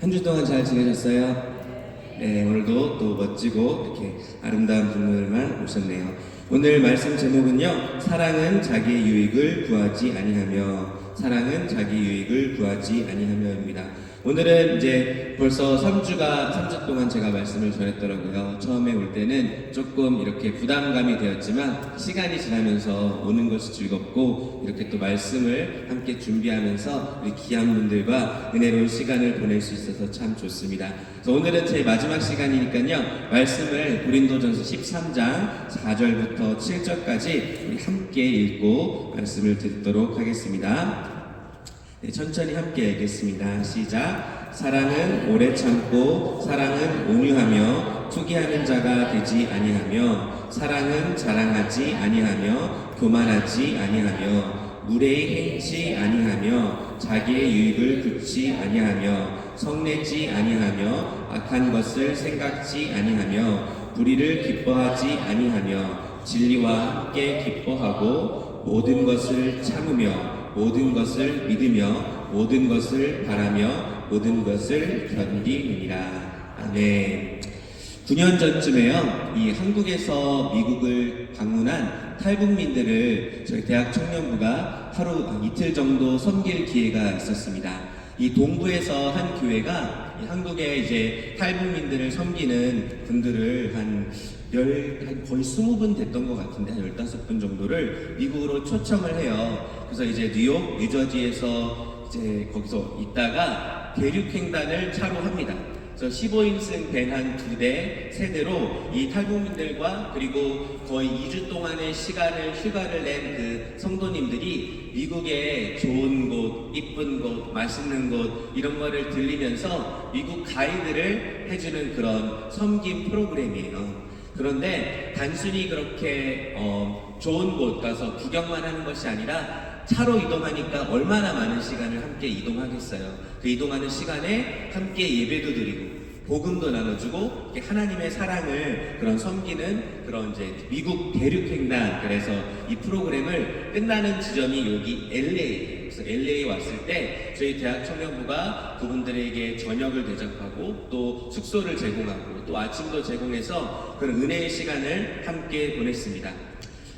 한 주 동안 잘 지내셨어요? 네, 오늘도 또 멋지고 이렇게 아름다운 분들만 오셨네요. 오늘 말씀 제목은요, 사랑은 자기의 유익을 구하지 아니하며, 사랑은 자기 유익을 구하지 아니하며입니다. 오늘은 이제 벌써 3주 동안 제가 말씀을 전했더라고요. 처음에 올 때는 조금 이렇게 부담감이 되었지만 시간이 지나면서 오는 것이 즐겁고 이렇게 또 말씀을 함께 준비하면서 우리 귀한 분들과 은혜로운 시간을 보낼 수 있어서 참 좋습니다. 그래서 오늘은 제 마지막 시간이니까요. 말씀을 고린도전서 13장 4절부터 7절까지 우리 함께 읽고 말씀을 듣도록 하겠습니다. 네, 천천히 함께 읽겠습니다. 시작. 사랑은 오래 참고 사랑은 온유하며 투기하는 자가 되지 아니하며 사랑은 자랑하지 아니하며 교만하지 아니하며 무례히 행치 아니하며 자기의 유익을 굳지 아니하며 성내지 아니하며 악한 것을 생각지 아니하며 불의를 기뻐하지 아니하며 진리와 함께 기뻐하고 모든 것을 참으며 모든 것을 믿으며 모든 것을 바라며 모든 것을 견디느니라. 아멘. 9년 전쯤에요, 이 한국에서 미국을 방문한 탈북민들을 저희 대학 청년부가 하루 이틀 정도 섬길 기회가 있었습니다. 이 동부에서 한 교회가 한국의 이제 탈북민들을 섬기는 분들을 한 거의 20분 됐던 것 같은데 한 15분 정도를 미국으로 초청을 해요. 그래서 이제 뉴욕, 뉴저지에서 이제 거기서 있다가 대륙횡단을 차로 합니다. 그래서 15인승 밴 한 2대, 3대로 이 탈북민들과 그리고 거의 2주 동안의 휴가를 낸 그 성도님들이 미국의 좋은 곳, 이쁜 곳, 맛있는 곳 이런 거를 들리면서 미국 가이드를 해주는 그런 섬김 프로그램이에요. 그런데 단순히 그렇게 좋은 곳 가서 구경만 하는 것이 아니라 차로 이동하니까 얼마나 많은 시간을 함께 이동하겠어요. 그 이동하는 시간에 함께 예배도 드리고 복음도 나눠주고 하나님의 사랑을 그런 섬기는 그런 이제 미국 대륙횡단, 그래서 이 프로그램을 끝나는 지점이 여기 LA. 그래서 LA에 왔을 때 저희 대학 청년부가 그분들에게 저녁을 대접하고 또 숙소를 제공하고 또 아침도 제공해서 그런 은혜의 시간을 함께 보냈습니다.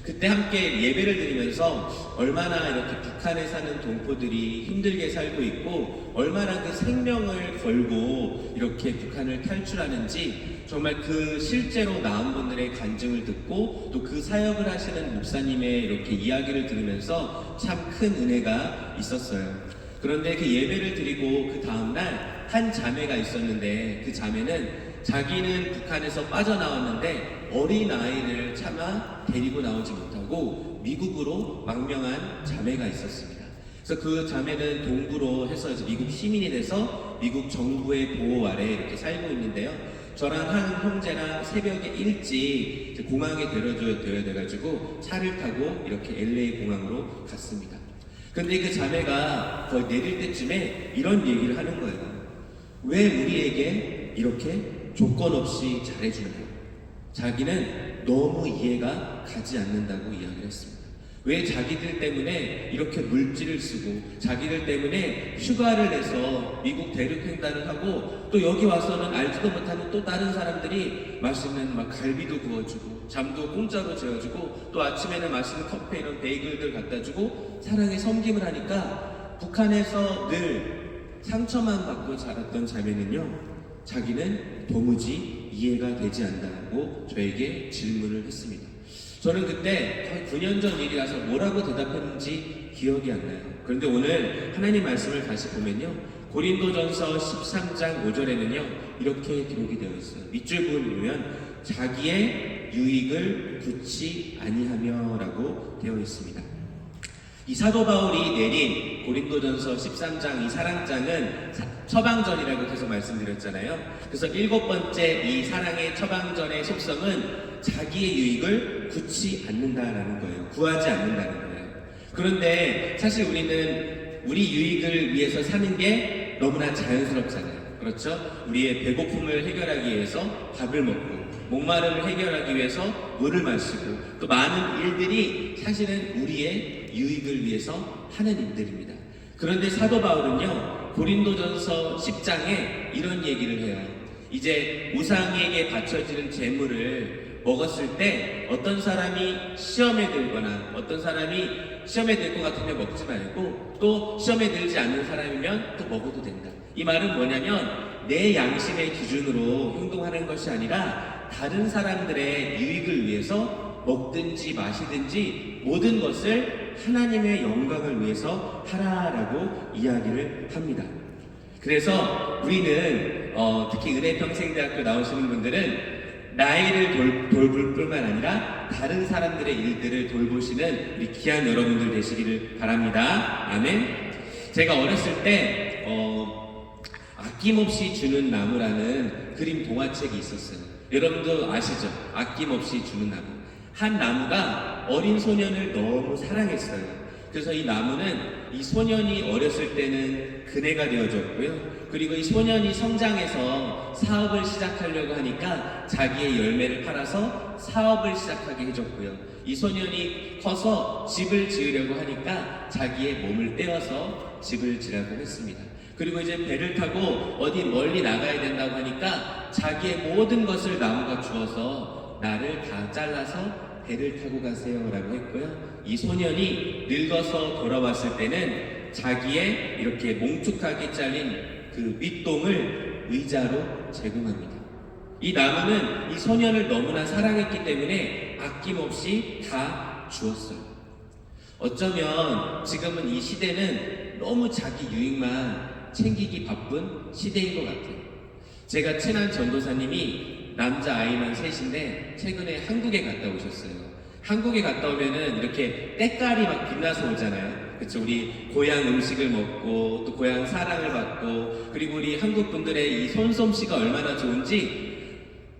그때 함께 예배를 드리면서 얼마나 이렇게 북한에 사는 동포들이 힘들게 살고 있고 얼마나 그 생명을 걸고 이렇게 북한을 탈출하는지 정말 그 실제로 나온 분들의 간증을 듣고 또 그 사역을 하시는 목사님의 이렇게 이야기를 들으면서 참 큰 은혜가 있었어요. 그런데 그 예배를 드리고 그 다음날 한 자매가 있었는데 그 자매는 자기는 북한에서 빠져나왔는데 어린 아이를 차마 데리고 나오지 못하고 미국으로 망명한 자매가 있었습니다. 그래서 그 자매는 동부로 해서 이제 미국 시민이 돼서 미국 정부의 보호 아래 이렇게 살고 있는데요. 저랑 한 형제랑 새벽에 일찍 공항에 데려줘야 돼가지고 차를 타고 이렇게 LA 공항으로 갔습니다. 근데 그 자매가 거의 내릴 때쯤에 이런 얘기를 하는 거예요. 왜 우리에게 이렇게 조건 없이 잘해주나요? 자기는 너무 이해가 가지 않는다고 이야기를 했습니다. 왜 자기들 때문에 이렇게 물질을 쓰고 자기들 때문에 휴가를 내서 미국 대륙횡단을 하고 또 여기 와서는 알지도 못하는 또 다른 사람들이 맛있는 막 갈비도 구워주고 잠도 공짜로 재워주고 또 아침에는 맛있는 커피 이런 베이글들 갖다주고 사랑의 섬김을 하니까 북한에서 늘 상처만 받고 자랐던 자매는요, 자기는 도무지 이해가 되지 않는다고 저에게 질문을 했습니다. 저는 그때 거의 9년 전 일이라서 뭐라고 대답했는지 기억이 안 나요. 그런데 오늘 하나님 말씀을 다시 보면요, 고린도전서 13장 5절에는요 이렇게 기록이 되어 있어요. 밑줄 보면 자기의 유익을 굳지 아니하며 라고 되어 있습니다. 이 사도 바울이 내린 고린도전서 13장 이 사랑장은 처방전이라고 계속 말씀드렸잖아요. 그래서 7번째 이 사랑의 처방전의 속성은 자기의 유익을 굳지 않는다라는 거예요. 구하지 않는다는 거예요. 그런데 사실 우리는 우리 유익을 위해서 사는 게 너무나 자연스럽잖아요. 그렇죠? 우리의 배고픔을 해결하기 위해서 밥을 먹고 목마름을 해결하기 위해서 물을 마시고 또 많은 일들이 사실은 우리의 유익을 위해서 하는 일들입니다. 그런데 사도 바울은요, 고린도전서 10장에 이런 얘기를 해요. 이제 우상에게 바쳐지는 제물을 먹었을 때 어떤 사람이 시험에 들거나 어떤 사람이 시험에 들 것 같으면 먹지 말고 또 시험에 들지 않는 사람이면 또 먹어도 된다. 이 말은 뭐냐면 내 양심의 기준으로 행동하는 것이 아니라 다른 사람들의 유익을 위해서 먹든지 마시든지 모든 것을 하나님의 영광을 위해서 하라라고 이야기를 합니다. 그래서 우리는 특히 은혜평생대학교 나오시는 분들은 나이를 돌볼 뿐만 아니라 다른 사람들의 일들을 돌보시는 우리 귀한 여러분들 되시기를 바랍니다. 아멘. 제가 어렸을 때 아낌없이 주는 나무라는 그림 동화책이 있었어요. 여러분도 아시죠? 아낌없이 주는 나무. 한 나무가 어린 소년을 너무 사랑했어요. 그래서 이 나무는 이 소년이 어렸을 때는 그네가 되어줬고요. 그리고 이 소년이 성장해서 사업을 시작하려고 하니까 자기의 열매를 팔아서 사업을 시작하게 해줬고요. 이 소년이 커서 집을 지으려고 하니까 자기의 몸을 떼어서 집을 지라고 했습니다. 그리고 이제 배를 타고 어디 멀리 나가야 된다고 하니까 자기의 모든 것을 나무가 주어서 나를 다 잘라서 배를 타고 가세요 라고 했고요. 이 소년이 늙어서 돌아왔을 때는 자기의 이렇게 몽툭하게 잘린 그 윗동을 의자로 제공합니다. 이 나무는 이 소년을 너무나 사랑했기 때문에 아낌없이 다 주었어요. 어쩌면 지금은 이 시대는 너무 자기 유익만 챙기기 바쁜 시대인 것 같아요. 제가 친한 전도사님이 남자아이만 셋인데 최근에 한국에 갔다 오셨어요. 한국에 갔다 오면은 이렇게 때깔이 막 빛나서 오잖아요. 그쵸? 우리 고향 음식을 먹고 또 고향 사랑을 받고 그리고 우리 한국 분들의 이 손솜씨가 얼마나 좋은지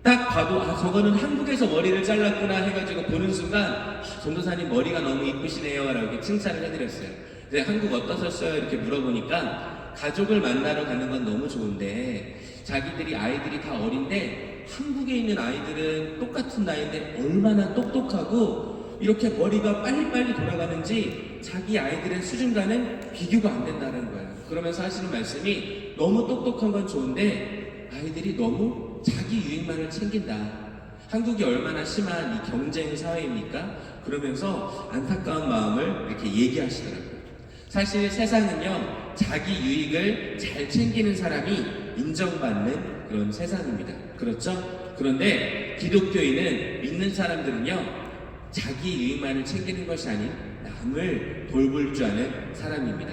딱 봐도 저거는 한국에서 머리를 잘랐구나 해가지고 보는 순간 전도사님 머리가 너무 이쁘시네요 라고 이렇게 칭찬을 해드렸어요. 근데 한국 어떠셨어요? 이렇게 물어보니까 가족을 만나러 가는 건 너무 좋은데 자기들이 아이들이 다 어린데 한국에 있는 아이들은 똑같은 나이인데 얼마나 똑똑하고 이렇게 머리가 빨리빨리 돌아가는지 자기 아이들의 수준과는 비교가 안 된다는 거예요. 그러면서 하시는 말씀이 너무 똑똑한 건 좋은데 아이들이 너무 자기 유익만을 챙긴다. 한국이 얼마나 심한 이 경쟁 사회입니까? 그러면서 안타까운 마음을 이렇게 얘기하시더라고요. 사실 세상은요, 자기 유익을 잘 챙기는 사람이 인정받는 그런 세상입니다. 그렇죠? 그런데 기독교인은 믿는 사람들은요, 자기 유익만을 챙기는 것이 아닌 남을 돌볼 줄 아는 사람입니다.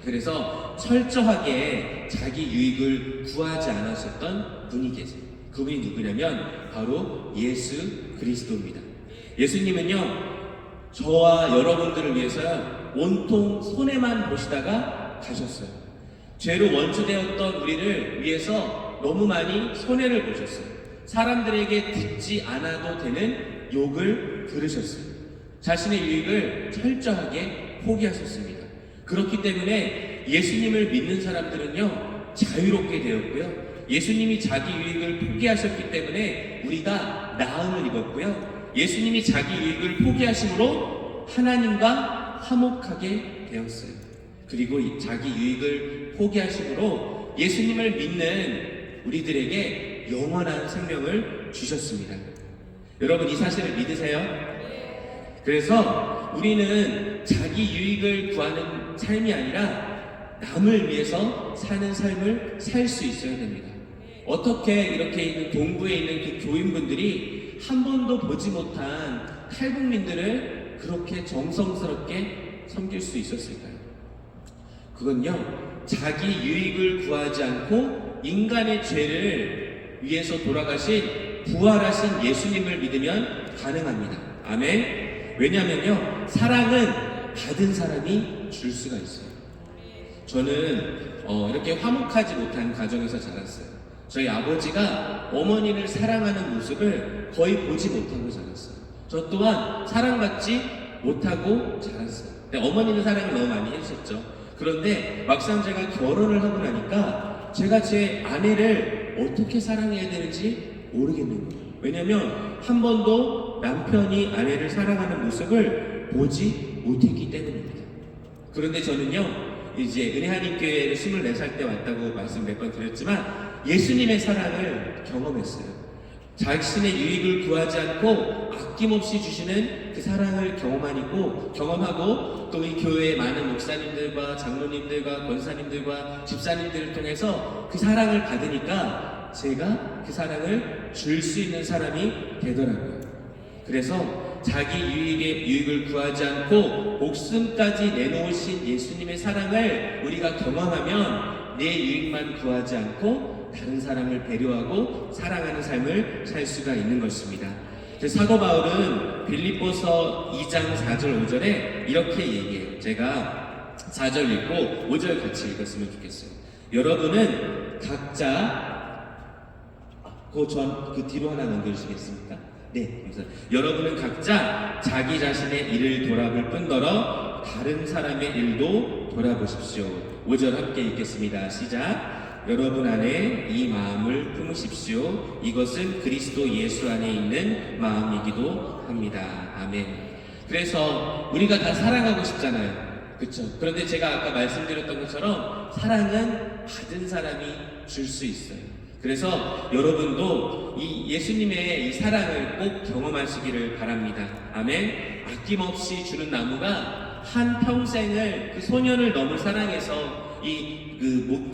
그래서 철저하게 자기 유익을 구하지 않으셨던 분이 계세요. 그분이 누구냐면 바로 예수 그리스도입니다. 예수님은요, 저와 여러분들을 위해서요, 온통 손해만 보시다가 가셨어요. 죄로 원수되었던 우리를 위해서 너무 많이 손해를 보셨어요. 사람들에게 듣지 않아도 되는 욕을 들으셨어요. 자신의 유익을 철저하게 포기하셨습니다. 그렇기 때문에 예수님을 믿는 사람들은요, 자유롭게 되었고요. 예수님이 자기 유익을 포기하셨기 때문에 우리가 나음을 입었고요. 예수님이 자기 유익을 포기하심으로 하나님과 화목하게 되었어요. 그리고 자기 유익을 포기하심으로 예수님을 믿는 우리들에게 영원한 생명을 주셨습니다. 여러분, 이 사실을 믿으세요? 그래서 우리는 자기 유익을 구하는 삶이 아니라 남을 위해서 사는 삶을 살 수 있어야 됩니다. 어떻게 이렇게 있는 동부에 있는 그 교인분들이 한 번도 보지 못한 탈북민들을 그렇게 정성스럽게 섬길 수 있었을까요? 그건요, 자기 유익을 구하지 않고 인간의 죄를 위해서 돌아가신 부활하신 예수님을 믿으면 가능합니다. 아멘. 왜냐하면요, 사랑은 받은 사람이 줄 수가 있어요. 저는 이렇게 화목하지 못한 가정에서 자랐어요. 저희 아버지가 어머니를 사랑하는 모습을 거의 보지 못하고 자랐어요. 저 또한 사랑받지 못하고 자랐어요. 근데 어머니는 사랑을 너무 많이 해주셨죠. 그런데 막상 제가 결혼을 하고 나니까 제가 제 아내를 어떻게 사랑해야 되는지 모르겠는 거예요. 왜냐면 한 번도 남편이 아내를 사랑하는 모습을 보지 못했기 때문입니다. 그런데 저는요, 이제 은혜하님교회를 24살 때 왔다고 말씀 몇 번 드렸지만 예수님의 사랑을 경험했어요. 자신의 유익을 구하지 않고 아낌없이 주시는 그 사랑을 경험하고 또 이 교회의 많은 목사님들과 장로님들과 권사님들과 집사님들을 통해서 그 사랑을 받으니까 제가 그 사랑을 줄 수 있는 사람이 되더라고요. 그래서 자기 유익을 구하지 않고 목숨까지 내놓으신 예수님의 사랑을 우리가 경험하면 내 유익만 구하지 않고 다른 사람을 배려하고 사랑하는 삶을 살 수가 있는 것입니다. 사도 바울은 빌립보서 2장 4절 5절에 이렇게 얘기해요. 제가 4절 읽고 5절 같이 읽었으면 좋겠어요. 여러분은 각자 그 뒤로 하나 넘겨주시겠습니까? 네, 감사합니다. 여러분은 각자 자기 자신의 일을 돌아볼 뿐더러 다른 사람의 일도 돌아보십시오. 5절 함께 읽겠습니다. 시작. 여러분 안에 이 마음을 품으십시오. 이것은 그리스도 예수 안에 있는 마음이기도 합니다. 아멘. 그래서 우리가 다 사랑하고 싶잖아요. 그렇죠? 그런데 제가 아까 말씀드렸던 것처럼 사랑은 받은 사람이 줄 수 있어요. 그래서 여러분도 이 예수님의 이 사랑을 꼭 경험하시기를 바랍니다. 아멘. 아낌없이 주는 나무가 한 평생을 그 소년을 너무 사랑해서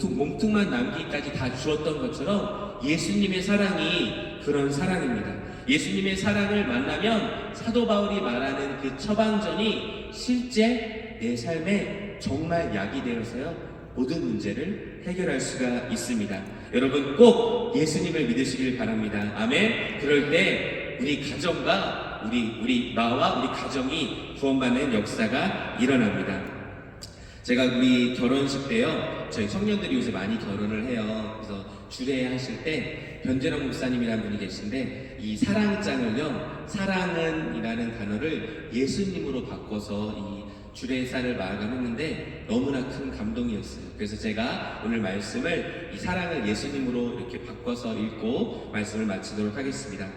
몸뚱만 남기기까지 다 주었던 것처럼 예수님의 사랑이 그런 사랑입니다. 예수님의 사랑을 만나면 사도 바울이 말하는 그 처방전이 실제 내 삶에 정말 약이 되어서요 모든 문제를 해결할 수가 있습니다. 여러분 꼭 예수님을 믿으시길 바랍니다. 아멘. 그럴 때 우리 가정과 나와 우리 가정이 구원받는 역사가 일어납니다. 제가 우리 결혼식 때요, 저희 청년들이 요새 많이 결혼을 해요. 그래서 주례하실 때 변재령 목사님이라는 분이 계신데 이 사랑장을요, 사랑은이라는 단어를 예수님으로 바꿔서 이 주례사를 마감했는데 너무나 큰 감동이었어요. 그래서 제가 오늘 말씀을 이 사랑을 예수님으로 이렇게 바꿔서 읽고 말씀을 마치도록 하겠습니다.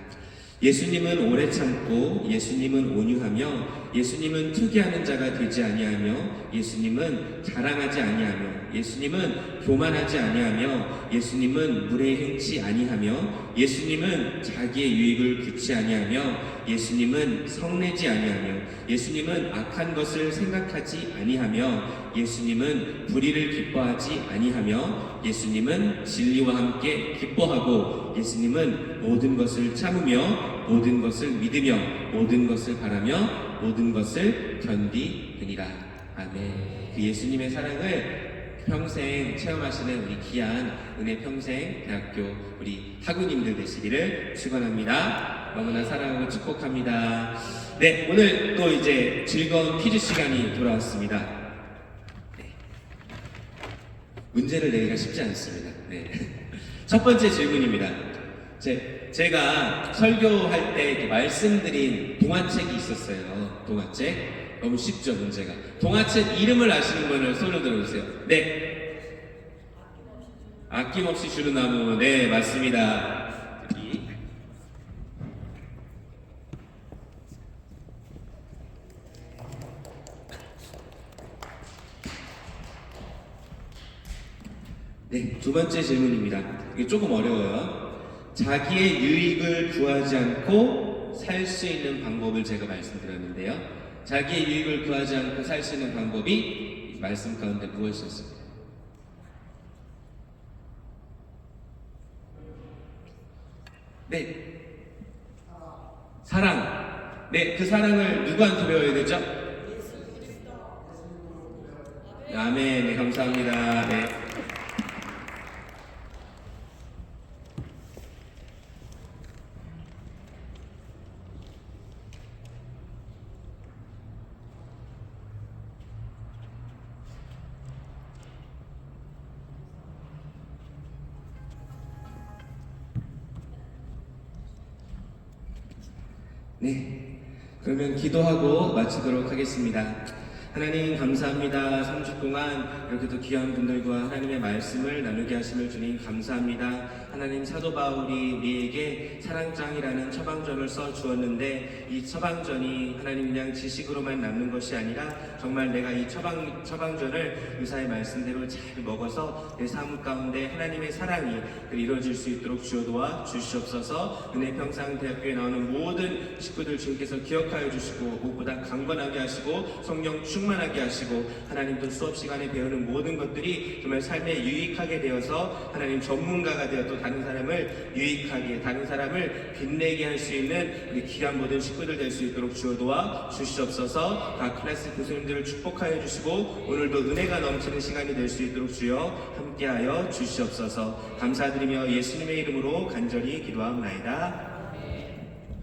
예수님은 오래 참고 예수님은 온유하며 예수님은 투기하는 자가 되지 아니하며 예수님은 자랑하지 아니하며 예수님은 교만하지 아니하며 예수님은 물에 행치 아니하며 예수님은 자기의 유익을 굳지 아니하며 예수님은 성내지 아니하며 예수님은 악한 것을 생각하지 아니하며 예수님은 불의를 기뻐하지 아니하며 예수님은 진리와 함께 기뻐하고 예수님은 모든 것을 참으며 모든 것을 믿으며 모든 것을 바라며 모든 것을 견디느니라. 아멘. 그 예수님의 사랑을 평생 체험하시는 우리 귀한 은혜 평생 대학교 우리 학우님들 되시기를 축원합니다. 너무나 사랑하고 축복합니다. 네, 오늘 또 이제 즐거운 퀴즈 시간이 돌아왔습니다. 네. 문제를 내기가 쉽지 않습니다. 네. 첫 번째 질문입니다. 제가 설교할 때 이렇게 말씀드린 동화책이 있었어요. 동화책. 너무 쉽죠, 문제가. 동화책 이름을 아시는 분을 손을 들어주세요. 네. 아낌없이 주는 나무. 네, 맞습니다. 여기. 네, 두 번째 질문입니다. 이게 조금 어려워요. 자기의 유익을 구하지 않고 살 수 있는 방법을 제가 말씀드렸는데요. 자기의 유익을 구하지 않고 살 수 있는 방법이 말씀 가운데 무엇이었습니까? 네. 사랑. 네, 그 사랑을 누구한테 배워야 되죠? 아멘. 네, 감사합니다. 네. 네, 그러면 기도하고 마치도록 하겠습니다. 하나님 감사합니다. 3주 동안 이렇게 또 귀한 분들과 하나님의 말씀을 나누게 하심을 주님 감사합니다. 하나님 사도 바울이 우리에게 사랑장이라는 처방전을 써 주었는데 이 처방전이 하나님 그냥 지식으로만 남는 것이 아니라 정말 내가 이 처방전을 의사의 말씀대로 잘 먹어서 내 삶 가운데 하나님의 사랑이 이루어질 수 있도록 주여 도와 주시옵소서. 은혜평상대학교에 나오는 모든 식구들 주님께서 기억하여 주시고 무엇보다 강건하게 하시고 성령 충만하게 하시고 하나님도 수업 시간에 배우는 모든 것들이 정말 삶에 유익하게 되어서 하나님 전문가가 되어 또 다른 사람을 유익하게 다른 사람을 빛내게 할 수 있는 우리 귀한 모든 식구들 될 수 있도록 주여 도와 주시옵소서. 각 클래스 교수님들을 축복하여 주시고 오늘도 은혜가 넘치는 시간이 될 수 있도록 주여 함께하여 주시옵소서. 감사드리며 예수님의 이름으로 간절히 기도하옵나이다.